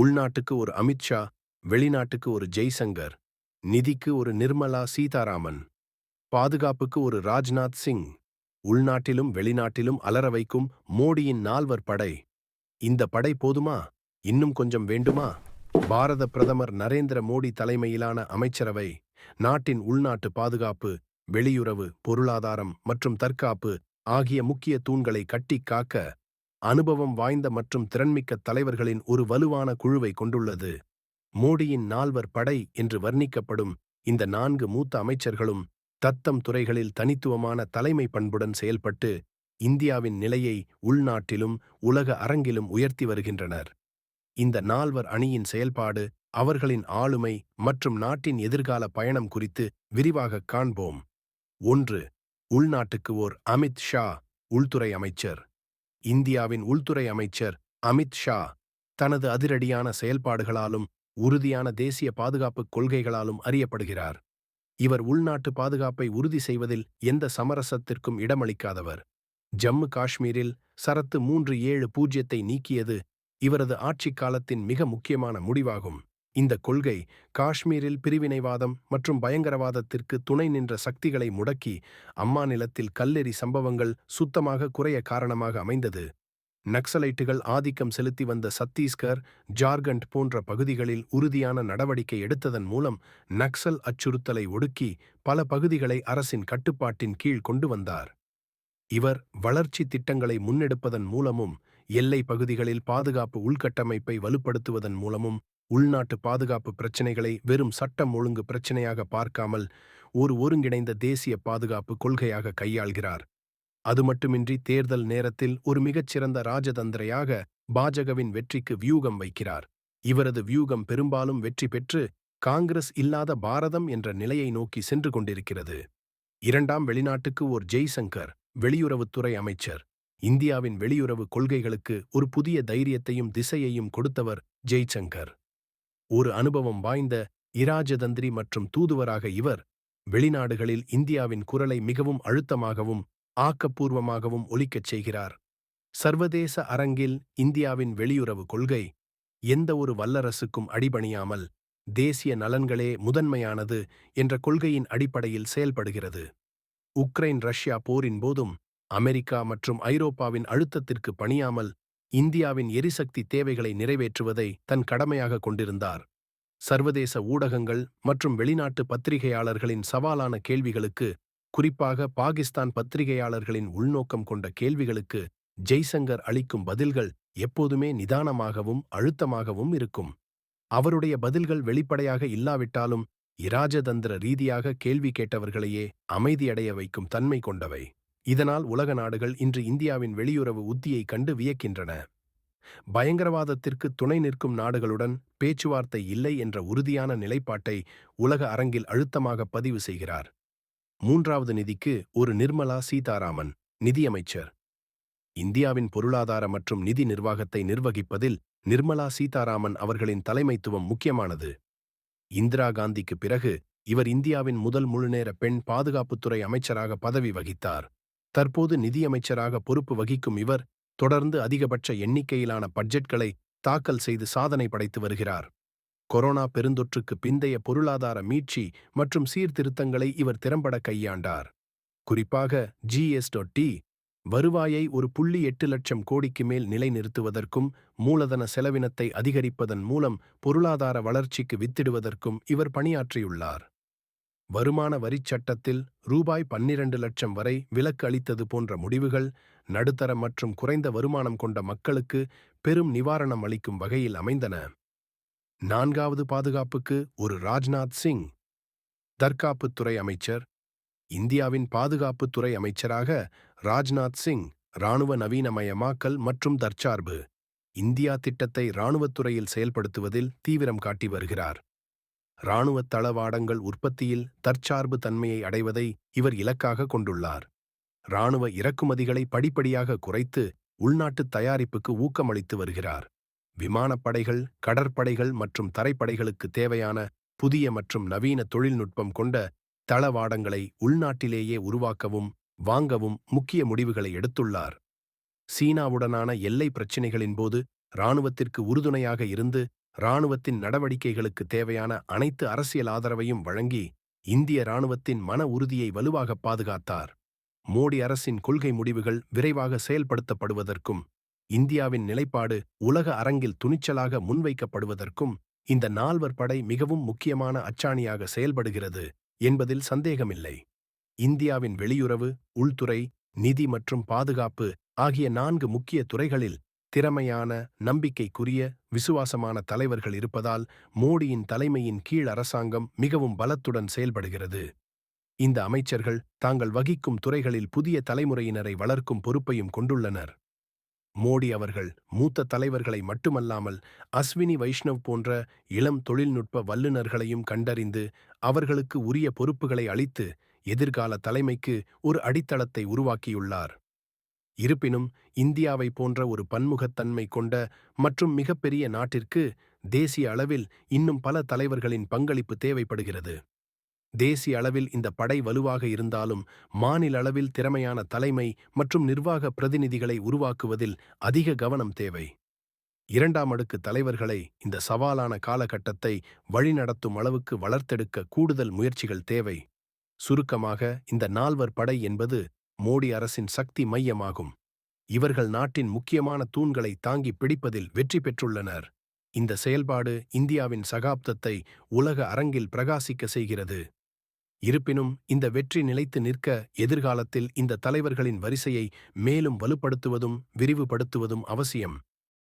உள்நாட்டுக்கு ஒரு அமித்ஷா, வெளிநாட்டுக்கு ஒரு ஜெய்சங்கர், நிதிக்கு ஒரு நிர்மலா சீதாராமன், பாதுகாப்புக்கு ஒரு ராஜ்நாத் சிங், உள்நாட்டிலும் வெளிநாட்டிலும் அலற வைக்கும் மோடியின் 4வர் படை. இந்த படை போதுமா? இன்னும் கொஞ்சம் வேண்டுமா? பாரத பிரதமர் நரேந்திர மோடி தலைமையிலான அமைச்சரவை நாட்டின் உள்நாட்டு பாதுகாப்பு, வெளியுறவு, பொருளாதாரம் மற்றும் தற்காப்பு ஆகிய முக்கிய தூண்களை கட்டிக் காக்க அனுபவம் வாய்ந்த மற்றும் திறன்மிக்க தலைவர்களின் ஒரு வலுவான குழுவை கொண்டுள்ளது. மோடியின் 4வர் படை என்று வர்ணிக்கப்படும் இந்த 4 மூத்த அமைச்சர்களும் தத்தம் துறைகளில் தனித்துவமான தலைமை பண்புடன் செயல்பட்டு இந்தியாவின் நிலையை உள்நாட்டிலும் உலக அரங்கிலும் உயர்த்தி வருகின்றனர். இந்த 4வர் அணியின் செயல்பாடு, அவர்களின் ஆளுமை மற்றும் நாட்டின் எதிர்கால பயணம் குறித்து விரிவாகக் காண்போம். 1. உள்நாட்டுக்கு ஓர் அமித் ஷா, உள்துறை அமைச்சர். இந்தியாவின் உள்துறை அமைச்சர் அமித் ஷா தனது அதிரடியான செயல்பாடுகளாலும் உறுதியான தேசிய பாதுகாப்புக் கொள்கைகளாலும் அறியப்படுகிறார். இவர் உள்நாட்டு பாதுகாப்பை உறுதி செய்வதில் எந்த சமரசத்திற்கும் இடமளிக்காதவர். ஜம்மு காஷ்மீரில் சரத்து 370 நீக்கியது இவரது ஆட்சிக் காலத்தின் மிக முக்கியமான முடிவாகும். இந்த கொள்கை காஷ்மீரில் பிரிவினைவாதம் மற்றும் பயங்கரவாதத்திற்கு துணை நின்ற சக்திகளை முடக்கி அம்மாநிலத்தில் கல்லெறி சம்பவங்கள் சுத்தமாக குறைய காரணமாக அமைந்தது. நக்சலைட்டுகள் ஆதிக்கம் செலுத்தி வந்த சத்தீஸ்கர், ஜார்க்கண்ட் போன்ற பகுதிகளில் உறுதியான நடவடிக்கை எடுத்ததன் மூலம் நக்சல் அச்சுறுத்தலை ஒடுக்கி பல பகுதிகளை அரசின் கட்டுப்பாட்டின் கீழ் கொண்டு வந்தார். இவர் வளர்ச்சி திட்டங்களை முன்னெடுப்பதன் மூலமும் எல்லை பகுதிகளில் பாதுகாப்பு உள்கட்டமைப்பை வலுப்படுத்துவதன் மூலமும் உள்நாட்டு பாதுகாப்பு பிரச்சினைகளை வெறும் சட்டம் ஒழுங்கு பிரச்சினையாக பார்க்காமல் ஒரு ஒருங்கிணைந்த தேசிய பாதுகாப்பு கொள்கையாக கையாள்கிறார். அது மட்டுமின்றி தேர்தல் நேரத்தில் ஒரு மிகச்சிறந்த ராஜதந்திரையாக பாஜகவின் வெற்றிக்கு வியூகம் வைக்கிறார். இவரது வியூகம் பெரும்பாலும் வெற்றி பெற்று காங்கிரஸ் இல்லாத பாரதம் என்ற நிலையை நோக்கி சென்று கொண்டிருக்கிறது. 2. வெளிநாட்டுக்கு ஓர் ஜெய்சங்கர், வெளியுறவுத்துறை அமைச்சர். இந்தியாவின் வெளியுறவு கொள்கைகளுக்கு ஒரு புதிய தைரியத்தையும் திசையையும் கொடுத்தவர் ஜெய்சங்கர். ஒரு அனுபவம் வாய்ந்த இராஜதந்திரி மற்றும் தூதுவராக இவர் வெளிநாடுகளில் இந்தியாவின் குரலை மிகவும் அழுத்தமாகவும் ஆக்கப்பூர்வமாகவும் ஒலிக்கச் செய்கிறார். சர்வதேச அரங்கில் இந்தியாவின் வெளியுறவு கொள்கை எந்த ஒரு வல்லரசுக்கும் அடிபணியாமல் தேசிய நலன்களே முதன்மையானது என்ற கொள்கையின் அடிப்படையில் செயல்படுகிறது. உக்ரைன் ரஷ்யா போரின் போதும் அமெரிக்கா மற்றும் ஐரோப்பாவின் அழுத்தத்திற்கு பணியாமல் இந்தியாவின் எரிசக்தி தேவைகளை நிறைவேற்றுவதை தன் கடமையாக கொண்டிருந்தார். சர்வதேச ஊடகங்கள் மற்றும் வெளிநாட்டு பத்திரிகையாளர்களின் சவாலான கேள்விகளுக்கு, குறிப்பாக பாகிஸ்தான் பத்திரிகையாளர்களின் உள்நோக்கம் கொண்ட கேள்விகளுக்கு ஜெய்சங்கர் அளிக்கும் பதில்கள் எப்போதுமே நிதானமாகவும் அழுத்தமாகவும் இருக்கும். அவருடைய பதில்கள் வெளிப்படையாக இல்லாவிட்டாலும் இராஜதந்திர ரீதியாக கேள்வி கேட்டவர்களையே அமைதியடைய வைக்கும் தன்மை கொண்டவை. இதனால் உலக நாடுகள் இன்று இந்தியாவின் வெளியுறவு உத்தியை கண்டு வியக்கின்றன. பயங்கரவாதத்திற்கு துணை நிற்கும் நாடுகளுடன் பேச்சுவார்த்தை இல்லை என்ற உறுதியான நிலைப்பாட்டை உலக அரங்கில் அழுத்தமாக பதிவு செய்கிறார். 3. நிதிக்கு ஒரு நிர்மலா சீதாராமன், நிதியமைச்சர். இந்தியாவின் பொருளாதார மற்றும் நிதி நிர்வாகத்தை நிர்வகிப்பதில் நிர்மலா சீதாராமன் அவர்களின் தலைமைத்துவம் முக்கியமானது. இந்திரா காந்திக்கு பிறகு இவர் இந்தியாவின் முதல் முழுநேர பெண் பாதுகாப்புத்துறை அமைச்சராக பதவி வகித்தார். தற்போது நிதியமைச்சராக பொறுப்பு வகிக்கும் இவர் தொடர்ந்து அதிகபட்ச எண்ணிக்கையிலான பட்ஜெட்களை தாக்கல் செய்து சாதனை படைத்து வருகிறார். கொரோனா பெருந்தொற்றுக்கு பிந்தைய பொருளாதார மீட்சி மற்றும் சீர்திருத்தங்களை இவர் திறம்பட கையாண்டார். குறிப்பாக GST வருவாயை 1.8 லட்சம் கோடிக்கு மேல் நிலைநிறுத்துவதற்கும் மூலதன செலவினத்தை அதிகரிப்பதன் மூலம் பொருளாதார வளர்ச்சிக்கு வித்திடுவதற்கும் இவர் பணியாற்றியுள்ளார். வருமான வரிச் சட்டத்தில் ரூபாய் 12 லட்சம் வரை விலக்கு அளித்தது போன்ற முடிவுகள் நடுத்தர மற்றும் குறைந்த வருமானம் கொண்ட மக்களுக்கு பெரும் நிவாரணம் அளிக்கும் வகையில் அமைந்தன. 4. பாதுகாப்புக்கு ஒரு ராஜ்நாத் சிங், தற்காப்புத்துறை அமைச்சர். இந்தியாவின் பாதுகாப்புத்துறை அமைச்சராக ராஜ்நாத் சிங் இராணுவ நவீனமயமாக்கல் மற்றும் தற்சார்பு இந்தியா திட்டத்தை இராணுவத்துறையில் செயல்படுத்துவதில் தீவிரம் காட்டி வருகிறார். இராணுவ தளவாடங்கள் உற்பத்தியில் தற்சார்பு தன்மையை அடைவதை இவர் இலக்காக கொண்டுள்ளார். இராணுவ இறக்குமதிகளை படிப்படியாக குறைத்து உள்நாட்டு தயாரிப்புக்கு ஊக்கமளித்து வருகிறார். விமானப்படைகள், கடற்படைகள் மற்றும் தரைப்படைகளுக்கு தேவையான புதிய மற்றும் நவீன தொழில்நுட்பம் கொண்ட தளவாடங்களை உள்நாட்டிலேயே உருவாக்கவும் வாங்கவும் முக்கிய முடிவுகளை எடுத்துள்ளார். சீனாவுடனான எல்லை பிரச்சினைகளின் போது இராணுவத்திற்கு உறுதுணையாக இருந்து இராணுவத்தின் நடவடிக்கைகளுக்கு தேவையான அனைத்து அரசியல் ஆதரவையும் வழங்கி இந்திய இராணுவத்தின் மன உறுதியை வலுவாகப் பாதுகாத்தார். மோடி அரசின் கொள்கை முடிவுகள் விரைவாக செயல்படுத்தப்படுவதற்கும் இந்தியாவின் நிலைப்பாடு உலக அரங்கில் துணிச்சலாக முன்வைக்கப்படுவதற்கும் இந்த நால்வர் படை மிகவும் முக்கியமான அச்சாணியாக செயல்படுகிறது என்பதில் சந்தேகமில்லை. இந்தியாவின் வெளியுறவு, உள்துறை, நிதி மற்றும் பாதுகாப்பு ஆகிய 4 முக்கிய துறைகளில் திறமையான, நம்பிக்கைக்குரிய, விசுவாசமான தலைவர்கள் இருப்பதால் மோடியின் தலைமையின் கீழ் அரசாங்கம் மிகவும் பலத்துடன் செயல்படுகிறது. இந்த அமைச்சர்கள் தாங்கள் வகிக்கும் துறைகளில் புதிய தலைமுறையினரை வளர்க்கும் பொறுப்பையும் கொண்டுள்ளனர். மோடி அவர்கள் மூத்த தலைவர்களை மட்டுமல்லாமல் அஸ்வினி வைஷ்ணவ் போன்ற இளம் தொழில்நுட்ப வல்லுநர்களையும் கண்டறிந்து அவர்களுக்கு உரிய பொறுப்புகளை அளித்து எதிர்கால தலைமைக்கு ஒரு அடித்தளத்தை உருவாக்கியுள்ளார். இருப்பினும் இந்தியாவை போன்ற ஒரு பன்முகத்தன்மை கொண்ட மற்றும் மிகப்பெரிய நாட்டிற்கு தேசிய அளவில் இன்னும் பல தலைவர்களின் பங்களிப்பு தேவைப்படுகிறது. தேசிய அளவில் இந்த படை வலுவாக இருந்தாலும் மாநில அளவில் திறமையான தலைமை மற்றும் நிர்வாக பிரதிநிதிகளை உருவாக்குவதில் அதிக கவனம் தேவை. 2ஆம் அடுக்கு தலைவர்களை இந்த சவாலான காலகட்டத்தை வழிநடத்தும் அளவுக்கு வளர்த்தெடுக்க கூடுதல் முயற்சிகள் தேவை. சுருக்கமாக, இந்த நால்வர் படை என்பது மோடி அரசின் சக்தி மையமாகும். இவர்கள் நாட்டின் முக்கியமான தூண்களை தாங்கி பிடிப்பதில் வெற்றி பெற்றுள்ளனர். இந்த செயல்பாடு இந்தியாவின் சகாப்தத்தை உலக அரங்கில் பிரகாசிக்க செய்கிறது. இருப்பினும் இந்த வெற்றி நிலைத்து நிற்க எதிர்காலத்தில் இந்த தலைவர்களின் வரிசையை மேலும் வலுப்படுத்துவதும் விரிவுபடுத்துவதும் அவசியம்.